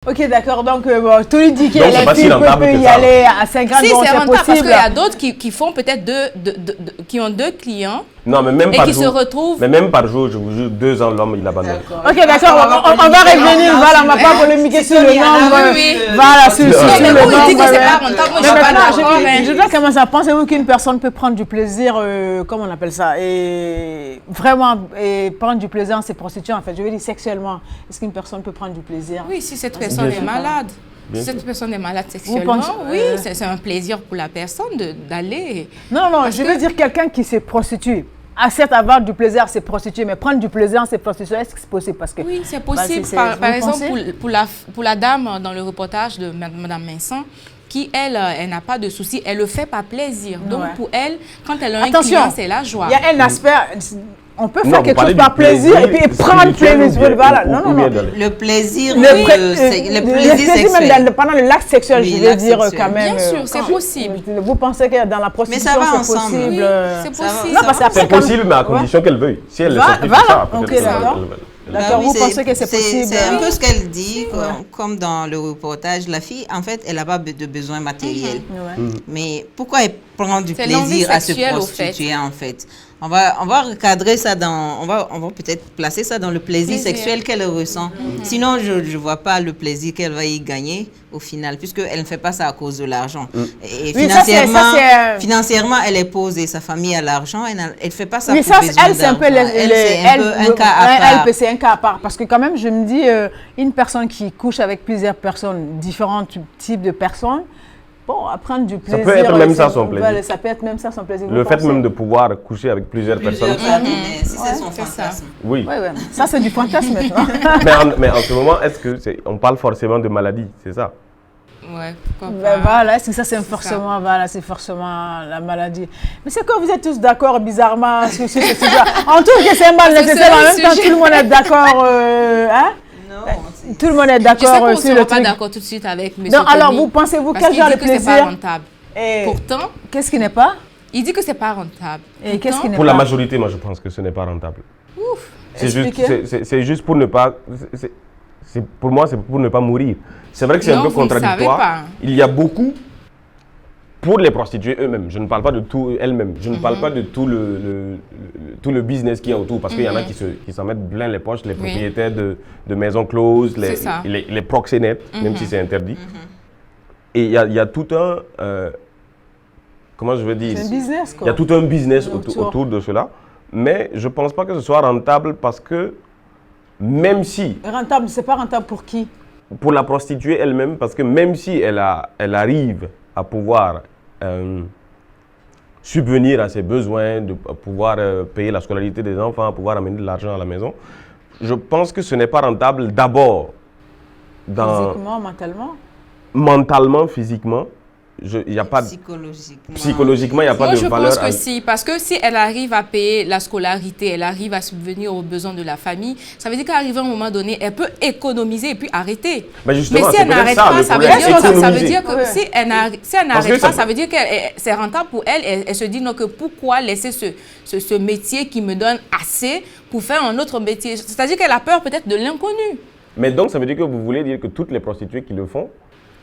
Ok, d'accord. Donc, Tony dit que Donc, les filles peuvent y aller à 50 si, donc c'est rentable possible. parce qu'il y a d'autres qui font peut-être qui ont 2 clients. Non, mais même et par qui jour. se retrouvent. Mais même par jour, je vous jure, 2 ans, l'homme, il abandonne. Ok, d'accord. On va revenir. Voilà, on va pas polémiquer sur le nombre. Voilà, sur le nombre. Il dit que c'est pas rentable. Moi, je suis pas d'accord. Je dois commencer à penser qu'une personne peut prendre du plaisir, comment on appelle ça, et vraiment prendre du plaisir en se prostituant, en fait. Je veux dire sexuellement. Est-ce qu'une personne peut prendre du plaisir? Oui, si cette personne est malade. Si cette personne est malade sexuellement, oui, c'est un plaisir pour la personne d'aller. Non, je veux dire quelqu'un qui se prostitue. Certes, avoir du plaisir, c'est prostituer, mais prendre du plaisir, c'est prostituer. Est-ce que c'est possible? Parce que, oui, c'est possible. Par exemple, pour la dame dans le reportage de Mme Vincent, qui, elle n'a pas de souci, elle le fait par plaisir. Donc, pour elle, quand elle a un client, c'est la joie. Il y a un aspect... On peut faire quelque chose par plaisir et puis prendre plaisir. Voilà. Non. Le plaisir, même pendant le l'acte sexuel, je veux dire quand même. Bien sûr, c'est possible. Vous pensez que dans la prostitution, c'est possible? C'est possible. C'est possible, mais à condition qu'elle veuille. Si elle le fait, d'accord. D'accord, vous pensez que c'est possible? C'est un peu ce qu'elle dit, comme dans le reportage. La fille, en fait, elle n'a pas de besoin matériel. Mais pourquoi elle prend du plaisir à se prostituer, en fait? On va recadrer ça on va peut-être placer ça dans le plaisir sexuel qu'elle ressent. Sinon, je ne vois pas le plaisir qu'elle va y gagner au final, puisqu'elle ne fait pas ça à cause de l'argent. Et financièrement, elle est posée, sa famille a l'argent, elle ne fait pas ça pour besoin d'argent. C'est un peu un cas à part. C'est un cas à part, parce que quand même, je me dis, une personne qui couche avec plusieurs personnes, différents types de personnes, bon, à prendre du plaisir. Ça peut être même ça son plaisir. Ça peut être même ça son plaisir. Le fait même de pouvoir coucher avec plusieurs personnes. Si c'est son fantasme. Oui. Ça, c'est du fantasme maintenant. mais en ce moment, on parle forcément de maladie, c'est ça? Ouais, voilà, est-ce que ça c'est forcément, c'est forcément la maladie. Mais c'est que vous êtes tous d'accord bizarrement sur ce sujet. On trouve que c'est un mal nécessaire, en même temps tout le monde est d'accord, hein? Tout le monde est d'accord sur le truc. Pas d'accord tout de suite avec M. Donc, alors, vous pensez-vous quel genre de plaisir? C'est pas rentable. Pourtant, qu'est-ce qui n'est pas? Il dit que c'est pas rentable. Et qu'est-ce qui n'est pas? Pour la majorité, moi, je pense que ce n'est pas rentable. Ouf. C'est juste pour ne pas. Pour moi, c'est pour ne pas mourir. C'est vrai que c'est un peu contradictoire. Il y a beaucoup pour les prostituées eux-mêmes. Je ne parle pas de tout elles-mêmes. Je ne parle pas de tout le business qu'il y a autour. Parce qu'il y en a qui s'en mettent plein les poches, les propriétaires de maisons closes, les proxénètes, même si c'est interdit. Et il y a tout un... comment je veux dire? C'est un business, quoi. Il y a tout un business autour de cela. Mais je ne pense pas que ce soit rentable parce que même si... Rentable, c'est pas rentable pour qui? Pour la prostituée elle-même, parce que même si elle arrive à pouvoir subvenir à ses besoins, de pouvoir payer la scolarité des enfants, à pouvoir amener de l'argent à la maison, je pense que ce n'est pas rentable d'abord physiquement, mentalement? Mentalement, physiquement. Il y a pas psychologiquement, il n'y a pas de valeur. Moi, je pense que si, parce que si elle arrive à payer la scolarité, elle arrive à subvenir aux besoins de la famille, ça veut dire qu'à arriver à un moment donné, elle peut économiser et puis arrêter. Mais si elle n'arrête pas, ça veut dire que si elle n'arrête pas, ça veut dire que c'est rentable pour elle. Elle se dit non, que pourquoi laisser ce métier qui me donne assez pour faire un autre métier. C'est-à-dire qu'elle a peur peut-être de l'inconnu. Mais donc, ça veut dire que vous voulez dire que toutes les prostituées qui le font,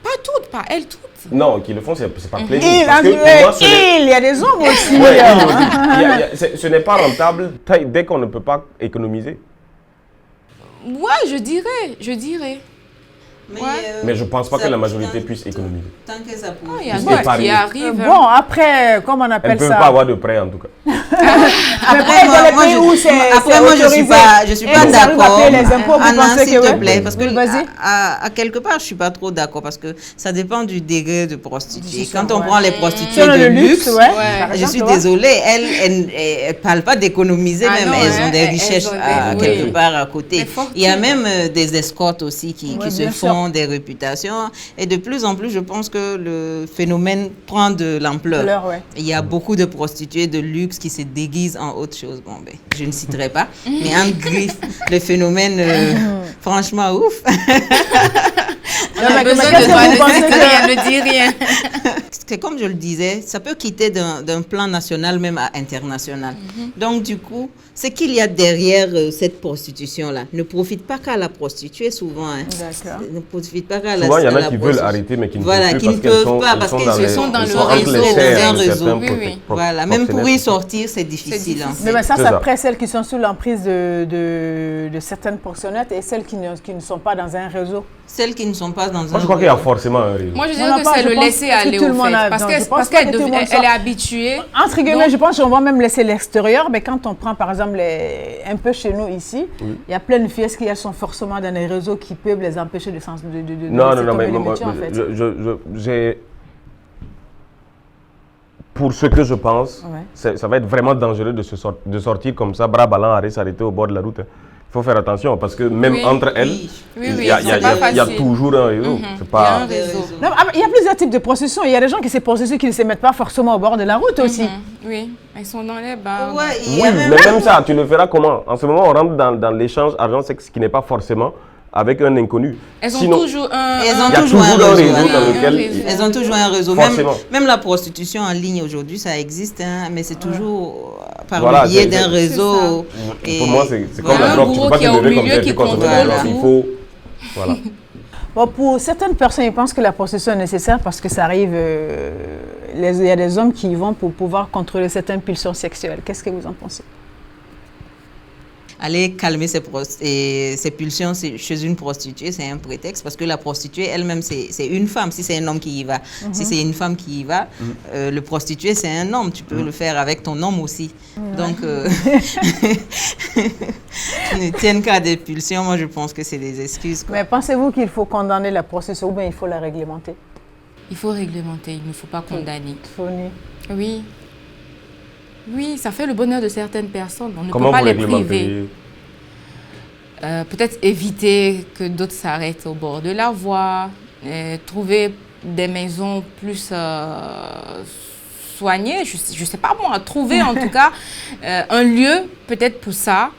pas toutes, pas elles toutes. Non, qui le font, c'est pas plaisir. Il y a des hommes aussi. Ce n'est pas rentable dès qu'on ne peut pas économiser. Ouais, je dirais. Mais je ne pense pas que la majorité puisse économiser. Tant que ça peut. Il y a d'autres qui arrivent. Bon, après, comment on appelle ça? Elles ne peuvent pas avoir de prêt, en tout cas. Après, moi, je suis pas d'accord. Anna, s'il te plaît, parce que à quelque part, je suis pas trop d'accord parce que ça dépend du degré de prostituée. Quand on prend les prostituées de luxe, je suis désolée, elles parlent pas d'économiser, même elles ont des richesses quelque part à côté. Il y a même des escortes aussi qui se font des réputations et de plus en plus, je pense que le phénomène prend de l'ampleur. Il y a beaucoup de prostituées de luxe qui se déguisent en autre chose. Bon, ben, je ne citerai pas, mais en griffe, le phénomène, franchement, ouf. On a besoin de toi, ne dis rien. c'est comme je le disais, ça peut quitter d'un plan national même à international. Donc, du coup, ce qu'il y a derrière cette prostitution-là ne profite pas qu'à la prostituée souvent. Hein. D'accord. Ne profite pas qu'à la souvent, il y en a qui veulent arrêter, mais qui ne peuvent pas parce qu'ils sont dans le réseau. Oui. Voilà, même pour y sortir, c'est difficile. Mais ça après celles qui sont sous l'emprise de certaines proxénètes et celles qui ne sont pas dans un réseau. Celles qui ne sont pas dans un réseau. Moi, je crois qu'il y a forcément un réseau. Moi, je dirais que c'est le laisser aller au fait. Parce qu'elle est habituée. Entre guillemets, je pense qu'on va même laisser l'extérieur, mais quand on prend par exemple un peu chez nous ici, il y a plein de filles qui elles sont forcément dans les réseaux qui peuvent les empêcher de non, mais j'ai... Pour ce que je pense, ça va être vraiment dangereux de sortir comme ça, bras ballants, s'arrêter au bord de la route. Il faut faire attention parce que même entre elles, il y a toujours un réseau. Il y a plusieurs types de prostitution. Il y a des gens qui se prostituent qui ne se mettent pas forcément au bord de la route aussi. Oui, elles sont dans les bars. Oui, mais même ça, tu le feras comment? En ce moment, on rentre dans l'échange argent-sexe qui n'est pas forcément avec un inconnu. Elles ont toujours un réseau dans lequel... Elles ont toujours un réseau. Même la prostitution en ligne aujourd'hui, ça existe, hein, mais c'est toujours par le biais d'un réseau. Pour moi, c'est comme la drogue. Tu ne peux pas te lever comme ça, tu consommes la drogue. Il faut... Voilà. Bon, pour certaines personnes, ils pensent que la prostitution est nécessaire parce que ça arrive... il y a des hommes qui y vont pour pouvoir contrôler certaines pulsions sexuelles. Qu'est-ce que vous en pensez? Aller calmer ses pulsions chez une prostituée, c'est un prétexte parce que la prostituée elle-même, c'est une femme. Si c'est un homme qui y va, si c'est une femme qui y va, le prostitué, c'est un homme. Tu peux le faire avec ton homme aussi. Donc, ne tiennent qu'à des pulsions. Moi, je pense que c'est des excuses. Quoi. Mais pensez-vous qu'il faut condamner la prostitution ou bien il faut la réglementer? Il faut réglementer, il ne faut pas condamner. Oui. Oui, ça fait le bonheur de certaines personnes. On ne peut pas les priver. Peut-être éviter que d'autres s'arrêtent au bord de la voie, trouver des maisons plus soignées, je ne sais pas moi, trouver en tout cas un lieu peut-être pour ça,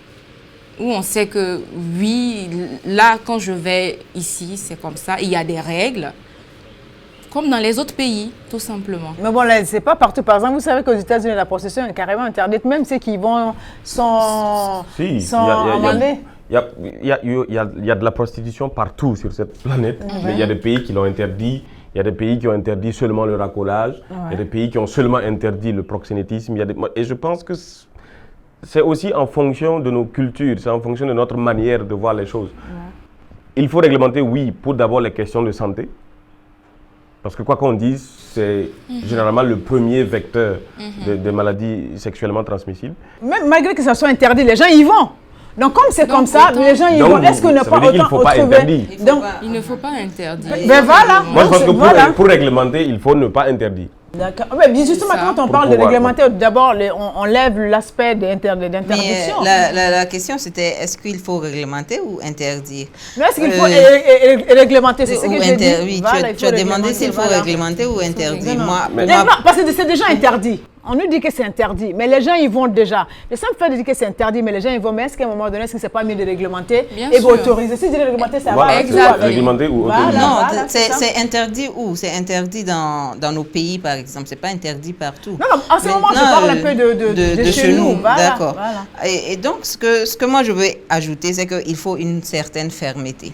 où on sait que oui, là quand je vais ici, c'est comme ça, il y a des règles. Comme dans les autres pays, tout simplement. Mais bon, là, c'est pas partout. Par exemple, vous savez qu'aux États-Unis, la prostitution est carrément interdite. Même ceux qui vont sans demander. Il y a de la prostitution partout sur cette planète. Mais il y a des pays qui l'ont interdit. Il y a des pays qui ont interdit seulement le racolage. Il y a des pays qui ont seulement interdit le proxénétisme. Et je pense que c'est aussi en fonction de nos cultures. C'est en fonction de notre manière de voir les choses. Il faut réglementer, oui, pour d'abord les questions de santé. Parce que quoi qu'on dise, c'est généralement le premier vecteur de maladies sexuellement transmissibles. Même malgré que ça soit interdit, les gens y vont. Donc comme c'est comme ça, les gens y vont. Est-ce qu'on n'a pas autant trouver... Il ne faut pas interdire. Mais voilà. Moi je pense que pour réglementer, il faut ne pas interdire. D'accord. Mais justement, quand on parle de réglementer, d'abord, on lève l'aspect d'interdiction. Mais la question, c'était est-ce qu'il faut réglementer ou interdire? Mais est-ce qu'il faut réglementer? C'est ce que j'ai dit. Oui, tu as demandé s'il faut réglementer ou interdire. Parce que c'est déjà interdit. On nous dit que c'est interdit, mais les gens y vont déjà. Le simple fait de dire que c'est interdit, mais les gens y vont. Mais est-ce qu'à un moment donné, est-ce que c'est pas mieux de réglementer et d'autoriser? Si de réglementer, ça va. Exactement. Réglementer ou autoriser. Non, c'est interdit où? C'est interdit dans nos pays, par exemple. C'est pas interdit partout. Non, en ce moment, je parle un peu de chez nous. D'accord. Et donc, ce que moi, je veux ajouter, c'est qu'il faut une certaine fermeté.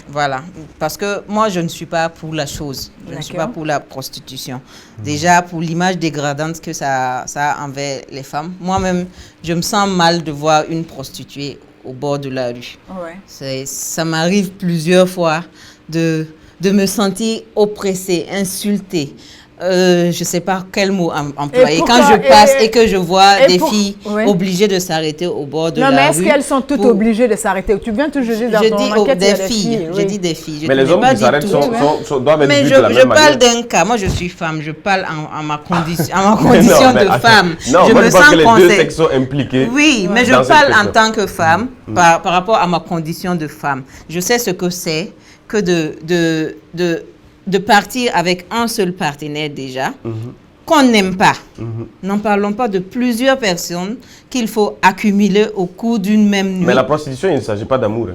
Voilà. Parce que moi, je ne suis pas pour la chose. Je ne suis pas pour la prostitution. Déjà, pour l'image dégradante que ça a envers les femmes. Moi-même, je me sens mal de voir une prostituée au bord de la rue. Ça m'arrive plusieurs fois de me sentir oppressée, insultée. Je ne sais pas quel mot employer. Quand je passe et que je vois des filles obligées de s'arrêter au bord de la rue. Non, mais est-ce qu'elles sont toutes obligées de s'arrêter? Tu viens toujours juger dans ton enquête, des filles. Je dis des filles. Mais les hommes qui s'arrêtent doivent être vus de la même manière. Mais je parle d'un cas. Moi, je suis femme. Je parle en ma condition de femme. Non, je pense que les deux sexes sont impliqués. Oui, mais je parle en tant que femme par rapport à ma condition de femme. Je sais ce que c'est que de partir avec un seul partenaire déjà, qu'on n'aime pas. N'en parlons pas de plusieurs personnes qu'il faut accumuler au cours d'une même nuit. Mais la prostitution, il ne s'agit pas d'amour.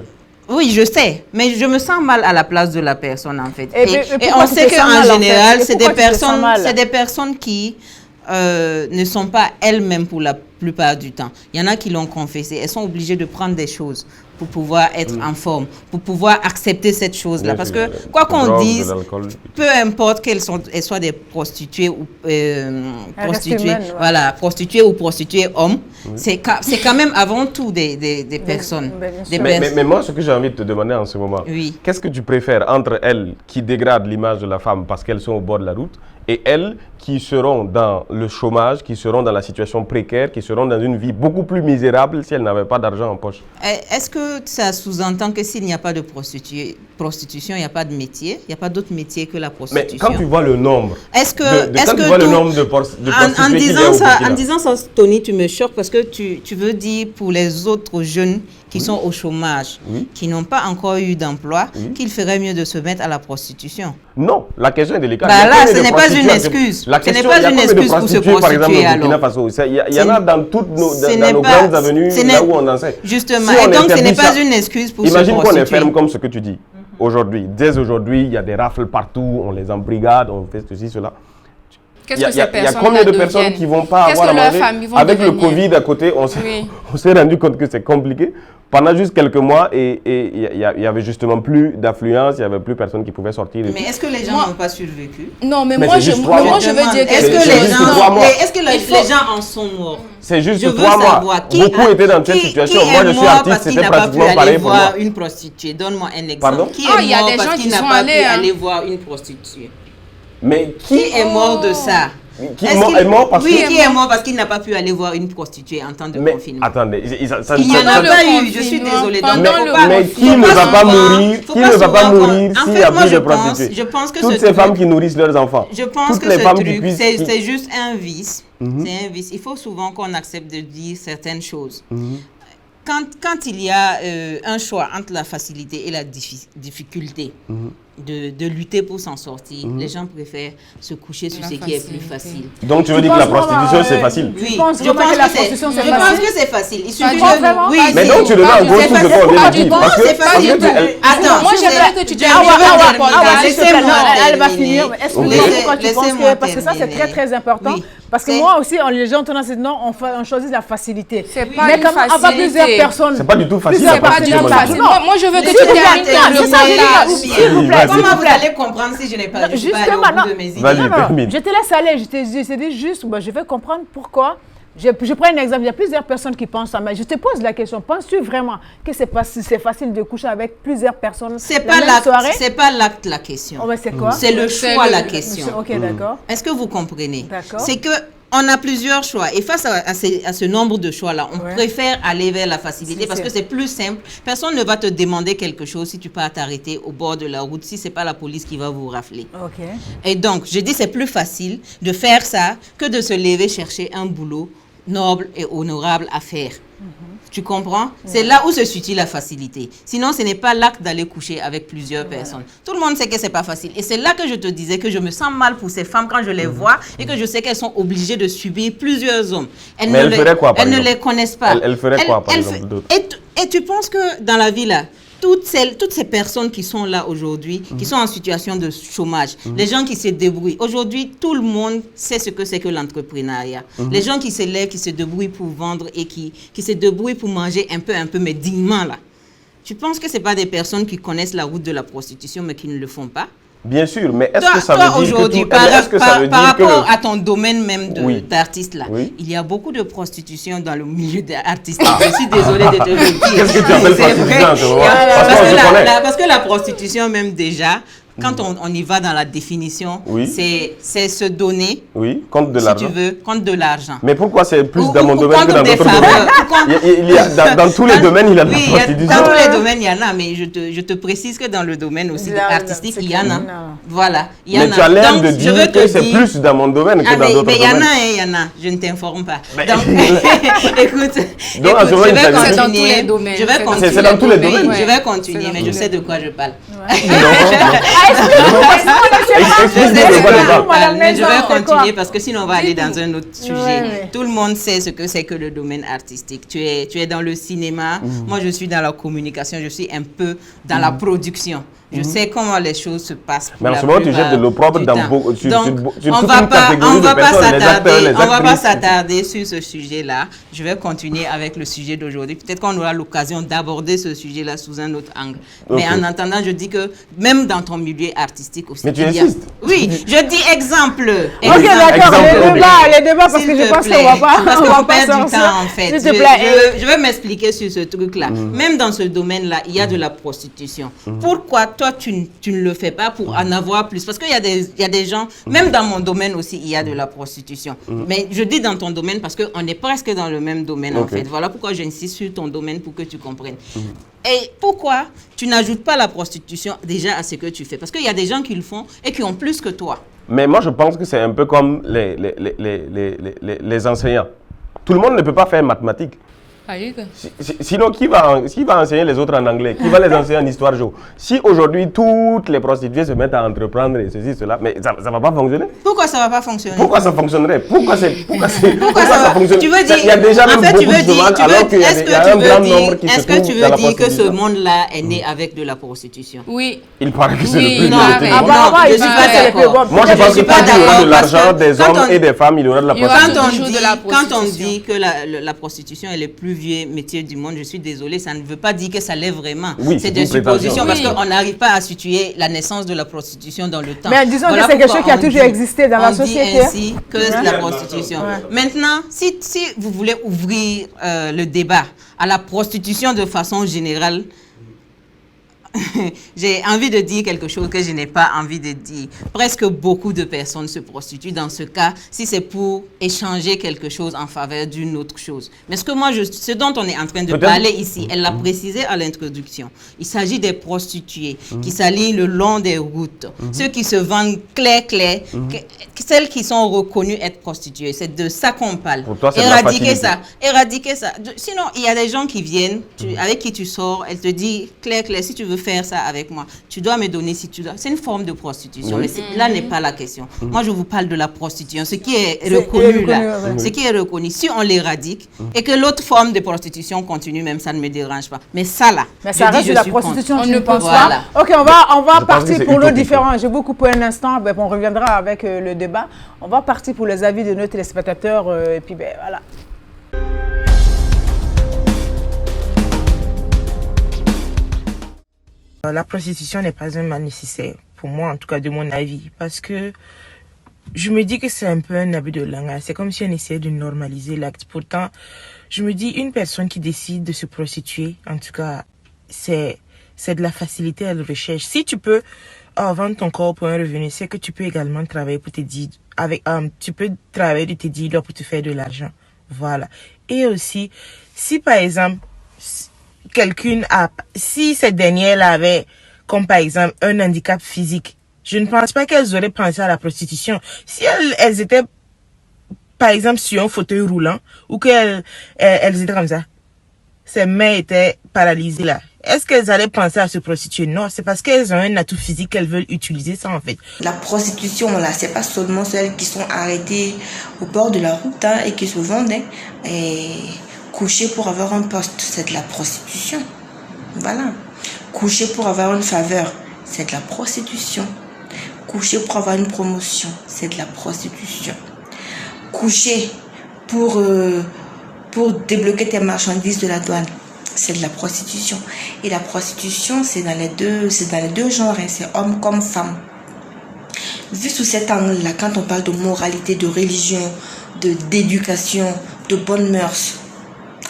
Oui, je sais, mais je me sens mal à la place de la personne, en fait. Et on sait qu'en général, c'est des personnes qui ne sont pas elles-mêmes pour la plupart du temps. Il y en a qui l'ont confessé. Elles sont obligées de prendre des choses pour pouvoir être en forme, pour pouvoir accepter cette chose-là. Parce que, quoi qu'on dise, peu importe qu'elles soient des prostituées ou prostituées ou prostituées hommes, c'est quand même avant tout des personnes. Mais moi, ce que j'ai envie de te demander en ce moment, qu'est-ce que tu préfères entre elles qui dégradent l'image de la femme parce qu'elles sont au bord de la route et elles qui seront dans le chômage, qui seront dans la situation précaire, qui seront dans une vie beaucoup plus misérable si elles n'avaient pas d'argent en poche? Est-ce que ça sous-entend que s'il n'y a pas de prostitution, il n'y a pas de métier? Il n'y a pas d'autre métier que la prostitution? Mais quand tu vois le nombre, en disant ça, Tony, tu me choques parce que tu veux dire pour les autres jeunes qui sont au chômage, qui n'ont pas encore eu d'emploi, qu'il ferait mieux de se mettre à la prostitution. Non, la question est délicate. Là, ce n'est pas une excuse. Ce n'est pas une excuse pour se prostituer, par exemple, au Burkina Faso. Il y en a dans toutes nos grandes avenues, là où on enseigne. Justement, et donc ce n'est pas une excuse pour se prostituer. Imagine qu'on est ferme comme ce que tu dis. Aujourd'hui, dès aujourd'hui, il y a des rafles partout, on les embrigade, on fait ceci, cela. Il y a combien de personnes qui ne vont pas avoir à manger? Avec le Covid à côté, on s'est rendu compte que c'est compliqué. Pendant juste quelques mois, et il y avait justement plus d'affluence, il n'y avait plus personne qui pouvait sortir. Mais est-ce que les gens n'ont pas survécu? Non, mais moi je veux dire que est-ce que les gens en sont morts? C'est juste 3 mois. Beaucoup étaient dans cette situation. Moi, je suis artiste, c'était pratiquement pareil pour moi. Une prostituée, donne-moi un exemple. Pardon? Qui est mort parce qu'il n'a pas pu aller voir une prostituée? Mais qui est mort de ça? Qui est mort parce qu'il n'a pas pu aller voir une prostituée en temps de confinement? Attendez, il n'y en a pas eu, je suis désolée. Mais qui ne va pas mourir s'il n'y a plus de prostituées? Toutes ces femmes qui nourrissent leurs enfants. Je pense que ce truc, c'est juste un vice. C'est un vice. Il faut souvent qu'on accepte de dire certaines choses. Quand il y a un choix entre la facilité et la difficulté de lutter pour s'en sortir, les gens préfèrent se coucher sur ce qui est plus facile. Donc tu veux dire que la prostitution c'est facile? Oui, je pense que c'est facile. Il suffit de... Oui, mais donc tu le mets en gros tout ce qu'on vient de dire. C'est facile. Attends, moi j'aimerais que tu dises... Elle va finir. Explique-moi pourquoi tu penses que... Parce que ça c'est très très important. Parce que moi aussi, les gens ont tendance à dire non, on choisit la facilité. Mais comme avoir plusieurs personnes. C'est pas du tout facile. C'est pas du tout facile. Moi je veux que tu termines le montage. S'il vous plaît. Comment vous allez comprendre si je n'ai pas allé au bout de mes idées? Je te laisse aller. Je te dis juste, je vais comprendre pourquoi. Je prends un exemple. Il y a plusieurs personnes qui pensent ça, mais je te pose la question. Penses-tu vraiment que c'est facile de coucher avec plusieurs personnes? C'est pas l'acte la question. C'est quoi? C'est le choix la question. Ok, d'accord. Est-ce que vous comprenez? D'accord. C'est que on a plusieurs choix et face à ce nombre de choix-là, on préfère aller vers la facilité parce que c'est plus simple. Personne ne va te demander quelque chose si tu peux t'arrêter au bord de la route, si ce n'est pas la police qui va vous rafler. Okay. Et donc, je dis c'est plus facile de faire ça que de se lever chercher un boulot noble et honorable à faire. Tu comprends? C'est là où se situe la facilité. Sinon, ce n'est pas l'acte d'aller coucher avec plusieurs personnes. Tout le monde sait que ce n'est pas facile. Et c'est là que je te disais que je me sens mal pour ces femmes quand je les vois et que je sais qu'elles sont obligées de subir plusieurs hommes. Elles ne les connaissent pas. Elles feraient quoi, par exemple, d'autres? Et tu penses que dans la vie, là, toutes ces personnes qui sont là aujourd'hui, qui sont en situation de chômage, les gens qui se débrouillent. Aujourd'hui, tout le monde sait ce que c'est que l'entrepreneuriat. Les gens qui se lèvent, qui se débrouillent pour vendre et qui se débrouillent pour manger un peu, mais dignement, là. Tu penses que ce n'est pas des personnes qui connaissent la route de la prostitution, mais qui ne le font pas? Bien sûr, mais est-ce que ça veut dire que par rapport à ton domaine même d'artiste là, il y a beaucoup de prostitution dans le milieu artistique. Je suis désolée de te le dire. Qu'est-ce que tu appelles prostitution? Parce que la prostitution même déjà, quand on y va dans la définition, c'est se donner, contre de l'argent. Si tu veux, contre de l'argent. Mais pourquoi c'est plus dans mon domaine que dans d'autres domaines? Dans tous les domaines, il y a de la prostitution. Dans tous les domaines, il y en a, mais je te précise que dans le domaine aussi artistique, il y en a. Voilà, il y en a. Mais tu as l'air de dire que c'est plus dans mon domaine que dans d'autres domaines. Mais il y en a, je ne t'informe pas. Donc, écoute, c'est dans tous les domaines. C'est dans tous les domaines. Je vais continuer, mais je sais de quoi je parle. Mais je vais continuer parce que sinon on va aller dans un autre sujet. Tout le monde sait ce que c'est que le domaine artistique. Tu es dans le cinéma, moi je suis dans la communication, je suis un peu dans la production. Je sais comment les choses se passent. Mais en ce moment, tu jettes de l'opprobre dans beaucoup de on va pas s'attarder sur ce sujet-là. Je vais continuer avec le sujet d'aujourd'hui. Peut-être qu'on aura l'occasion d'aborder ce sujet-là sous un autre angle. Okay. Mais en attendant, je dis que même dans ton milieu artistique aussi. Mais tu insistes. Oui, je dis exemple. Ok, d'accord. Les débats, parce que je pense qu'on va pas. Parce qu'on perd du temps, en fait. Je vais m'expliquer sur ce truc-là. Même dans ce domaine-là, il y a de la prostitution. Pourquoi toi, tu ne le fais pas pour en avoir plus? Parce qu'il y a des gens, même dans mon domaine aussi, il y a de la prostitution. Mais je dis dans ton domaine parce qu'on est presque dans le même domaine, en fait. Voilà pourquoi j'insiste sur ton domaine pour que tu comprennes. Et pourquoi tu n'ajoutes pas la prostitution déjà à ce que tu fais? Parce qu'il y a des gens qui le font et qui ont plus que toi. Mais moi, je pense que c'est un peu comme les enseignants. Tout le monde ne peut pas faire mathématiques. Sinon, qui va enseigner les autres en anglais? Qui va les enseigner en histoire géo? Si aujourd'hui, toutes les prostituées se mettent à entreprendre et ceci, cela, mais ça ne va pas fonctionner. Pourquoi ça ne va pas fonctionner? Pourquoi ça fonctionnerait? Pourquoi ça fonctionne? Tu veux dire, il y a déjà en fait, tu veux dire, est-ce que tu veux dire que ce monde-là est né avec de la prostitution? Oui. Il paraît que c'est le plus apparemment, je ne suis pas d'accord. Moi, je pense que quand il y aura de l'argent des hommes et des femmes, il y aura de la prostitution. Quand on dit que la prostitution est le plus vieux métier du monde, je suis désolée, ça ne veut pas dire que ça l'est vraiment. Oui, c'est des suppositions parce qu'on n'arrive pas à situer la naissance de la prostitution dans le temps. Mais disons que c'est quelque chose qui a toujours existé dans la société. On dit ainsi que la prostitution. Maintenant, si vous voulez ouvrir le débat à la prostitution de façon générale, j'ai envie de dire quelque chose que je n'ai pas envie de dire. Presque beaucoup de personnes se prostituent dans ce cas si c'est pour échanger quelque chose en faveur d'une autre chose. Mais ce dont on est en train de parler ici, elle l'a précisé à l'introduction. Il s'agit des prostituées qui s'alignent le long des routes, ceux qui se vendent clair, celles qui sont reconnues être prostituées. C'est de ça qu'on parle. Pour toi, c'est éradiquer ça. Sinon, il y a des gens qui viennent, avec qui tu sors, elle te dit clair, si tu veux faire ça avec moi, tu dois me donner si tu dois. C'est une forme de prostitution, mais là n'est pas la question. Moi, je vous parle de la prostitution, ce qui est reconnu là. Ce qui est reconnu, si on l'éradique et que l'autre forme de prostitution continue, même ça ne me dérange pas. Mais ça là, mais ça reste de la prostitution, tu ne penses pas? Ok, on va partir pour le différent. J'ai beaucoup pour un instant, on reviendra avec le débat. On va partir pour les avis de nos téléspectateurs et puis voilà. La prostitution n'est pas un mal nécessaire, pour moi en tout cas de mon avis, parce que je me dis que c'est un peu un abus de langage. C'est comme si on essayait de normaliser l'acte. Pourtant, je me dis une personne qui décide de se prostituer, en tout cas, c'est de la facilité à la recherche. Si tu peux vendre ton corps pour un revenu, c'est que tu peux également travailler pour te dire, tu peux travailler de tes dealers pour te faire de l'argent. Voilà. Et aussi, si par exemple, si cette dernière avait, comme par exemple, un handicap physique, je ne pense pas qu'elles auraient pensé à la prostitution. Si elles étaient, par exemple, sur un fauteuil roulant, ou qu'elles étaient comme ça, ses mains étaient paralysées là, est-ce qu'elles allaient penser à se prostituer? Non, c'est parce qu'elles ont un atout physique qu'elles veulent utiliser ça en fait. La prostitution, là, c'est pas seulement celles qui sont arrêtées au bord de la route et qui se vendent et coucher pour avoir un poste, c'est de la prostitution. Voilà. Coucher pour avoir une faveur, c'est de la prostitution. Coucher pour avoir une promotion, c'est de la prostitution. Coucher pour débloquer tes marchandises de la douane, c'est de la prostitution. Et la prostitution, c'est dans les deux genres, c'est homme comme femme. Vu sous cet angle-là, quand on parle de moralité, de religion, d'éducation, de bonnes mœurs,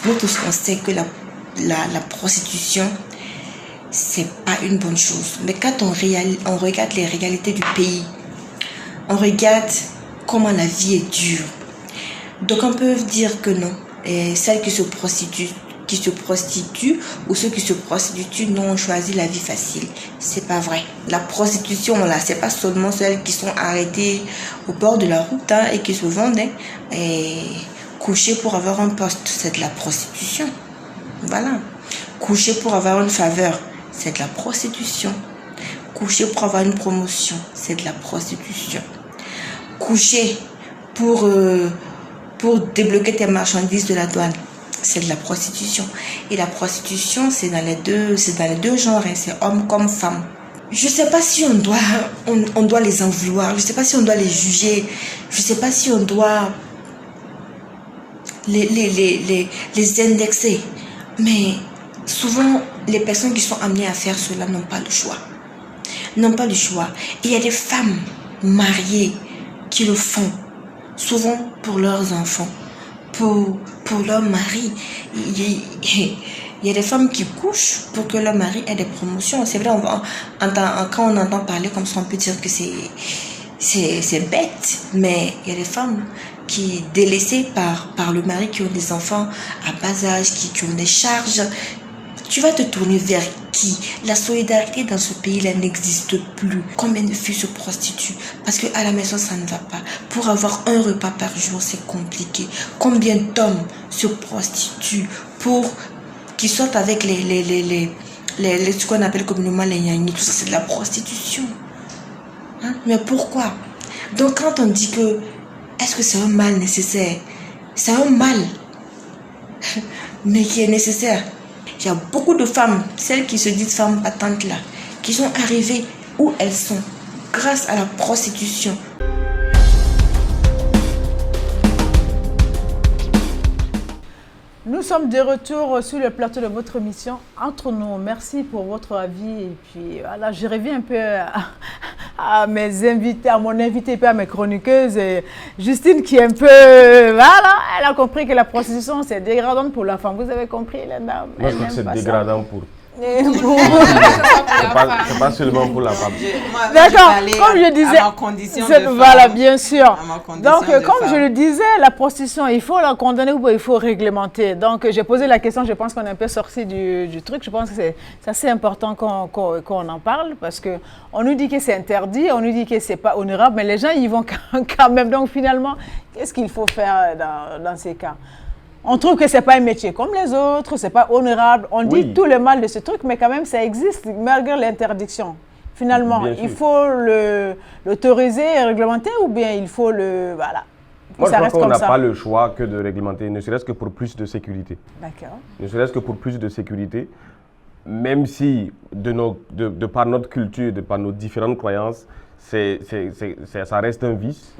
nous tous on sait que la prostitution, c'est pas une bonne chose. Mais quand on regarde les réalités du pays, on regarde comment la vie est dure. Donc on peut dire que non. Et celles qui se prostituent ou ceux qui se prostituent n'ont choisi la vie facile. C'est pas vrai. La prostitution, là, c'est pas seulement celles qui sont arrêtées au bord de la route et qui se vendent et coucher pour avoir un poste, c'est de la prostitution. Voilà. Coucher pour avoir une faveur, c'est de la prostitution. coucher pour avoir une promotion, c'est de la prostitution. Coucher pour débloquer tes marchandises de la douane, c'est de la prostitution. Et la prostitution, c'est dans les deux genres, hein, c'est homme comme femme. Je ne sais pas si on doit les en vouloir, je ne sais pas si on doit les juger, je ne sais pas si on doit les indexer. Mais souvent, les personnes qui sont amenées à faire cela n'ont pas le choix. N'ont pas le choix. Et il y a des femmes mariées qui le font, souvent pour leurs enfants, pour leur mari. Il y a des femmes qui couchent pour que leur mari ait des promotions. C'est vrai, quand on entend parler comme ça, on peut dire que c'est bête. Mais il y a des femmes qui, délaissées par le mari, qui ont des enfants à bas âge, qui ont des charges. Tu vas te tourner vers qui? La solidarité dans ce pays-là n'existe plus. Combien de filles se prostituent? Parce qu'à la maison, ça ne va pas. Pour avoir un repas par jour, c'est compliqué. Combien d'hommes se prostituent qui sortent avec ce qu'on appelle communément les gnanis? Tout ça, c'est de la prostitution. Hein? Mais pourquoi? Donc, quand on dit que est-ce que c'est un mal nécessaire? C'est un mal, mais qui est nécessaire. Il y a beaucoup de femmes, celles qui se disent femmes battantes là, qui sont arrivées où elles sont grâce à la prostitution. Nous sommes de retour sur le plateau de votre émission Entre nous. Merci pour votre avis. Et puis voilà, je reviens un peu à mes invités, à mon invité et puis à mes chroniqueuses. Et Justine qui est un peu, voilà, elle a compris que la prostitution c'est dégradant pour la femme. Vous avez compris, les dames? Moi je trouve que c'est dégradant pour... C'est pas seulement pour la femme. D'accord, comme je disais, voilà, bien sûr. Donc, comme je le disais, la prostitution, il faut la condamner ou il faut réglementer. Donc, j'ai posé la question, je pense qu'on est un peu sorti du truc. Je pense que c'est assez important qu'on en parle parce qu'on nous dit que c'est interdit, on nous dit que c'est pas honorable, mais les gens y vont quand même. Donc, finalement, qu'est-ce qu'il faut faire dans ces cas? On trouve que ce n'est pas un métier comme les autres, ce n'est pas honorable. On dit tout le mal de ce truc, mais quand même, ça existe malgré l'interdiction. Finalement, il faut l'autoriser et réglementer ou bien il faut le... Voilà. Moi, je crois qu'on n'a pas le choix que de réglementer, ne serait-ce que pour plus de sécurité. D'accord. Ne serait-ce que pour plus de sécurité, même si, de par notre culture, de par nos différentes croyances, ça reste un vice,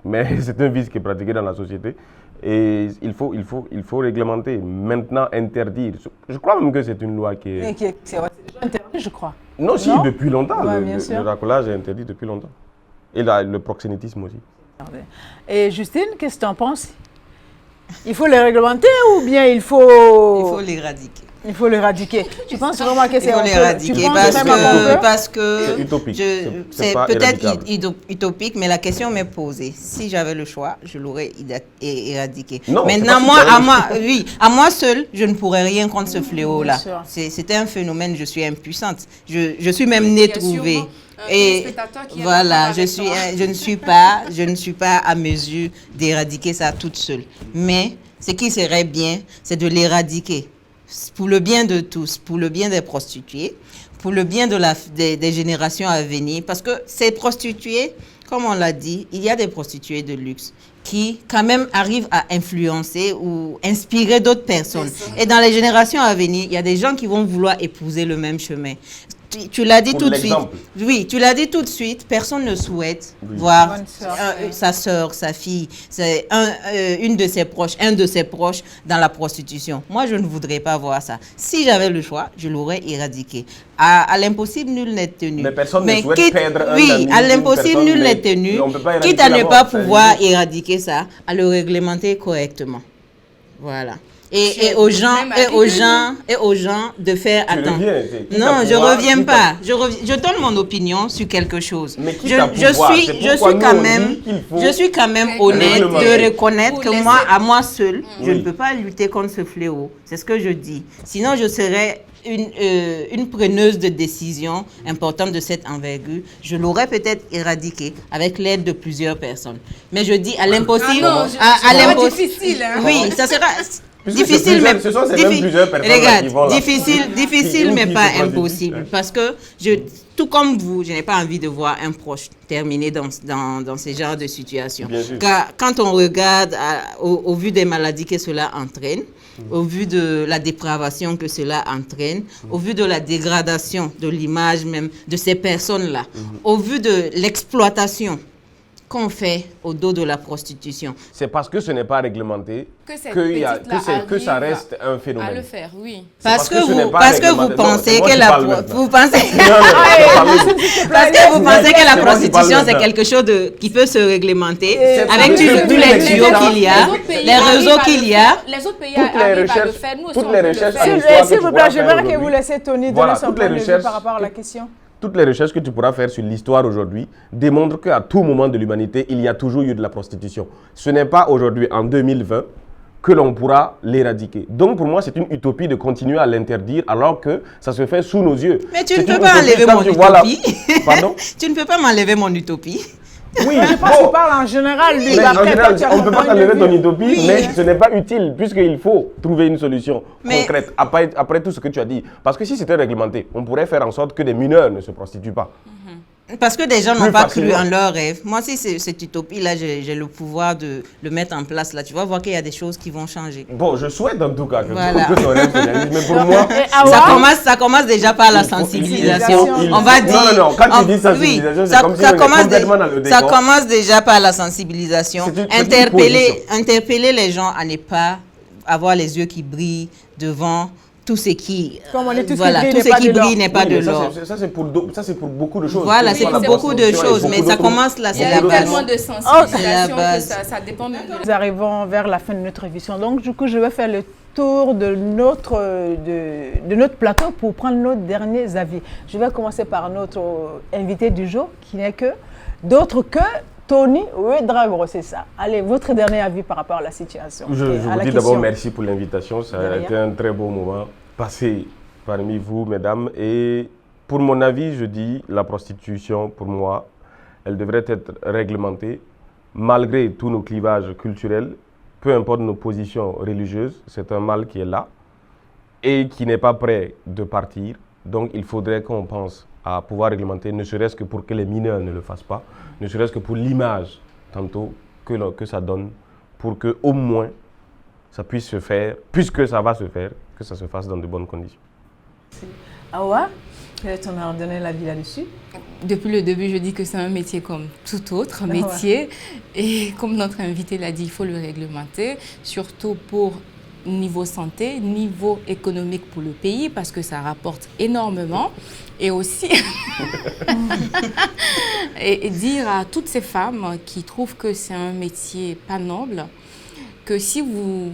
mais c'est un vice qui est pratiqué dans la société. Et il faut réglementer, maintenant interdire. Je crois même que c'est une loi qui est... C'est déjà interdit, je crois. Non, si, depuis longtemps. Le racolage est interdit depuis longtemps. Et le proxénétisme aussi. Et Justine, qu'est-ce que tu en penses? Il faut les réglementer ou bien il faut... Il faut l'éradiquer. Il faut l'éradiquer. Tu penses vraiment que c'est... Il faut l'éradiquer parce que c'est peut-être utopique, mais la question m'est posée. Si j'avais le choix, je l'aurais éradiqué. Non, maintenant, à moi seule, je ne pourrais rien contre ce fléau-là. C'était un phénomène, je suis impuissante. Je suis même née trouvée. Et voilà, je ne suis pas à mesure d'éradiquer ça toute seule. Mais ce qui serait bien, c'est de l'éradiquer. Pour le bien de tous, pour le bien des prostituées, pour le bien des générations à venir. Parce que ces prostituées, comme on l'a dit, il y a des prostituées de luxe qui quand même arrivent à influencer ou inspirer d'autres personnes. Et dans les générations à venir, il y a des gens qui vont vouloir épouser le même chemin. Tu l'as dit tout de suite. Oui, tu l'as dit tout de suite. Personne ne souhaite voir sa sœur, sa fille, une de ses proches, un de ses proches dans la prostitution. Moi, je ne voudrais pas voir ça. Si j'avais le choix, je l'aurais éradiqué. À l'impossible, nul n'est tenu. Mais personne ne souhaite perdre un ami. À l'impossible, nul n'est tenu. Quitte à ne pas pouvoir éradiquer ça, à le réglementer correctement. Voilà. Et aux gens de faire attention. Non, je reviens pas. Je donne mon opinion sur quelque chose. Je suis quand même honnête de reconnaître que moi, à moi seule, je ne peux pas lutter contre ce fléau. C'est ce que je dis. Sinon, je serais une preneuse de décision importante de cette envergure. Je l'aurais peut-être éradiqué avec l'aide de plusieurs personnes. Mais je dis à l'impossible. difficile. Hein? Oui, ça sera. Difficile, mais ce sont ces mêmes plusieurs personnes regarde, qui vont là. difficile, mais pas impossible. Parce que, tout comme vous, je n'ai pas envie de voir un proche terminer dans ce genre de situation. Car quand on regarde au vu des maladies que cela entraîne, au vu de la dépravation que cela entraîne, au vu de la dégradation de l'image même de ces personnes-là, au vu de l'exploitation qu'on fait au dos de la prostitution. C'est parce que ce n'est pas réglementé que ça reste un phénomène. À le faire, oui. Parce que vous pensez que la prostitution c'est quelque chose qui peut se réglementer avec tous les tuyaux qu'il y a, les réseaux qu'il y a. Les autres pays arrivent à le faire, nous aussi on peut le faire. S'il vous plaît, j'aimerais que vous laissiez Tony donner son point de vue par rapport à la question. Toutes les recherches que tu pourras faire sur l'histoire aujourd'hui démontrent qu'à tout moment de l'humanité, il y a toujours eu de la prostitution. Ce n'est pas aujourd'hui, en 2020, que l'on pourra l'éradiquer. Donc pour moi, c'est une utopie de continuer à l'interdire alors que ça se fait sous nos yeux. Mais tu ne peux pas enlever mon utopie. Pardon? Tu ne peux pas m'enlever mon utopie. Oui, je pense qu'on parle en général. On ne peut pas enlever ton utopie, mais ce n'est pas utile puisqu'il faut trouver une solution concrète après tout ce que tu as dit. Parce que si c'était réglementé, on pourrait faire en sorte que des mineurs ne se prostituent pas. Parce que des gens n'ont pas cru en leurs rêves. Moi, si cette utopie-là, j'ai le pouvoir de le mettre en place, là, tu vas voir qu'il y a des choses qui vont changer. Bon, je souhaite en tout cas que ton rêve se réalise, mais pour moi... Ça commence déjà par la sensibilisation. On va dire... Non, quand tu dis sensibilisation, c'est comme si on est complètement dans le décor. Ça commence déjà par la sensibilisation. Interpeller les gens à ne pas avoir les yeux qui brillent devant... Tout ce qui brille n'est pas de l'or. Ça, c'est pour beaucoup de choses. Voilà, c'est pour beaucoup de choses, mais ça commence là, c'est la base. Il y a tellement de sensibilisation que ça dépend même de... Nous arrivons vers la fin de notre émission, donc du coup, je vais faire le tour de notre plateau pour prendre nos derniers avis. Je vais commencer par notre invité du jour, qui n'est que d'autre que Tony Ouedraogo, c'est ça. Allez, votre dernier avis par rapport à la situation. Je vous dis d'abord merci pour l'invitation. Ça a été un très beau moment passé parmi vous, mesdames. Et pour mon avis, je dis la prostitution, pour moi, elle devrait être réglementée malgré tous nos clivages culturels, peu importe nos positions religieuses. C'est un mal qui est là et qui n'est pas prêt de partir. Donc, il faudrait qu'on pense à pouvoir réglementer, ne serait-ce que pour que les mineurs ne le fassent pas, ne serait-ce que pour l'image, tantôt, que ça donne, pour que au moins ça puisse se faire, puisque ça va se faire, que ça se fasse dans de bonnes conditions. Awa, peut-être on a donné l'avis là-dessus. Depuis le début, je dis que c'est un métier comme tout autre métier. Et comme notre invité l'a dit, il faut le réglementer, surtout pour niveau santé, niveau économique pour le pays, parce que ça rapporte énormément. Et aussi, et dire à toutes ces femmes qui trouvent que c'est un métier pas noble, que si vous,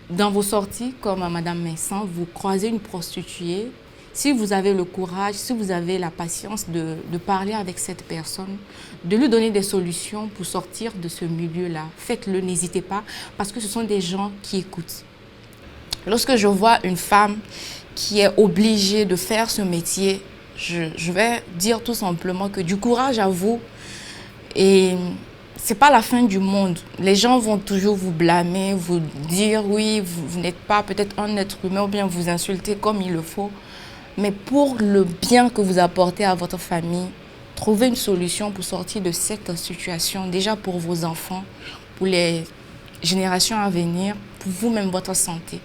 dans vos sorties, comme à Madame Messin, vous croisez une prostituée, si vous avez le courage, si vous avez la patience de parler avec cette personne, de lui donner des solutions pour sortir de ce milieu-là, faites-le, n'hésitez pas, parce que ce sont des gens qui écoutent. Lorsque je vois une femme qui est obligée de faire ce métier, je vais dire tout simplement que du courage à vous. Et c'est pas la fin du monde. Les gens vont toujours vous blâmer, vous dire oui, vous n'êtes pas peut-être un être humain ou bien vous insulter comme il le faut. Mais pour le bien que vous apportez à votre famille, trouvez une solution pour sortir de cette situation, déjà pour vos enfants, pour les générations à venir, pour vous-même, votre santé.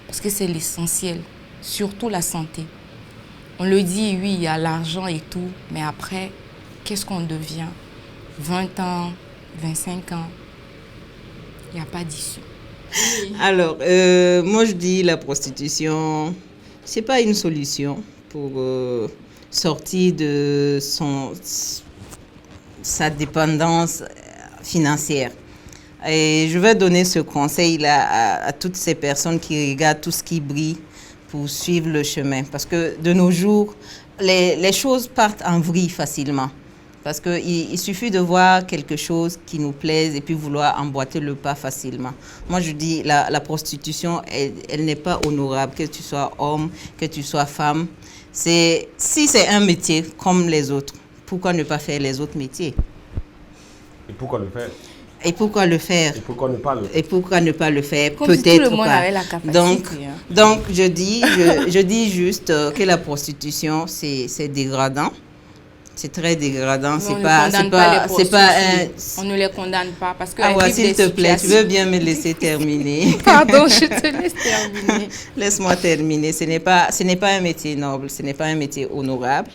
Parce que c'est l'essentiel, surtout la santé. On le dit, oui, il y a l'argent et tout, mais après, qu'est-ce qu'on devient? 20 ans, 25 ans, il n'y a pas d'issue. Alors, moi je dis la prostitution, c'est pas une solution pour sortir de sa dépendance financière. Et je vais donner ce conseil-là à toutes ces personnes qui regardent tout ce qui brille pour suivre le chemin. Parce que de nos jours, les choses partent en vrille facilement. Parce qu'il suffit de voir quelque chose qui nous plaise et puis vouloir emboîter le pas facilement. Moi, je dis, la prostitution, elle n'est pas honorable, que tu sois homme, que tu sois femme. Si c'est un métier comme les autres, pourquoi ne pas faire les autres métiers? Et pourquoi le faire? Et pourquoi le faire? Et pourquoi ne pas le faire? Et pourquoi ne pas le faire? Peut-être si tout le monde avait la capacité. Donc je dis juste que la prostitution, c'est dégradant. C'est très dégradant. On ne les condamne pas parce que. Ah ouais, s'il te plaît, tu veux bien me laisser terminer? Pardon, je te laisse terminer. Laisse-moi terminer. Ce n'est pas un métier noble, ce n'est pas un métier honorable.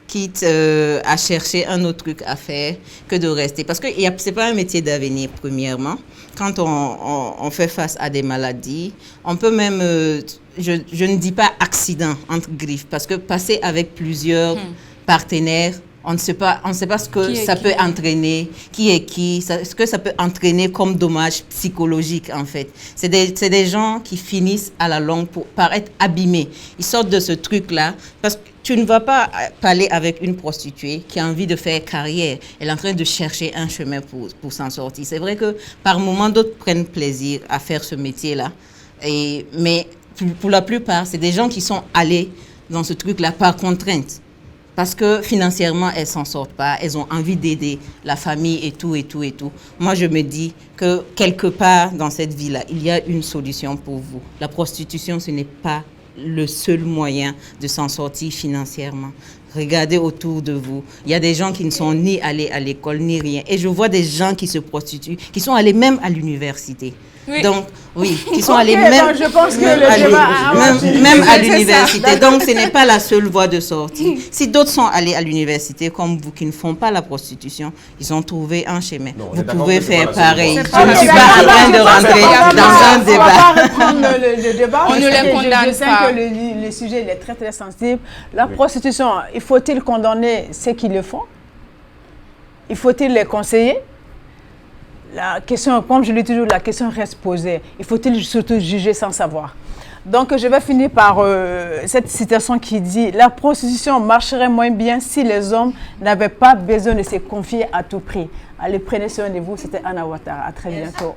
Quitte à chercher un autre truc à faire que de rester. Parce que ce n'est pas un métier d'avenir, premièrement. Quand on fait face à des maladies, on peut même, je ne dis pas accident, entre griffes, parce que passer avec plusieurs partenaires, on ne sait pas ce que ça peut entraîner, ce que ça peut entraîner comme dommage psychologique en fait. C'est des gens qui finissent à la longue par être abîmés. Ils sortent de ce truc-là parce que tu ne vas pas parler avec une prostituée qui a envie de faire carrière. Elle est en train de chercher un chemin pour s'en sortir. C'est vrai que par moments, d'autres prennent plaisir à faire ce métier-là. Mais pour la plupart, c'est des gens qui sont allés dans ce truc-là par contrainte. Parce que financièrement, elles ne s'en sortent pas. Elles ont envie d'aider la famille et tout. Moi, je me dis que quelque part dans cette vie-là, il y a une solution pour vous. La prostitution, ce n'est pas le seul moyen de s'en sortir financièrement. Regardez autour de vous. Il y a des gens qui ne sont ni allés à l'école, ni rien. Et je vois des gens qui se prostituent, qui sont allés même à l'université. Oui. Donc, oui, qui sont allés même à l'université. Donc, ce n'est pas la seule voie de sortie. Si d'autres sont allés à l'université, comme vous, qui ne font pas la prostitution, ils ont trouvé un chemin. Non, vous pouvez faire pareil. Je ne suis pas en train de rentrer dans un débat. On va reprendre le débat. On ne les condamne pas. Je sais que le sujet est très, très sensible. La prostitution, faut-il condamner ceux qui le font? Il faut-il les conseiller? La question, comme je l'ai toujours, la question reste posée. Il faut-il surtout juger sans savoir? Donc, je vais finir par cette citation qui dit « La prostitution marcherait moins bien si les hommes n'avaient pas besoin de se confier à tout prix. » Allez, prenez soin de vous. C'était Anna Ouattara. À très bientôt.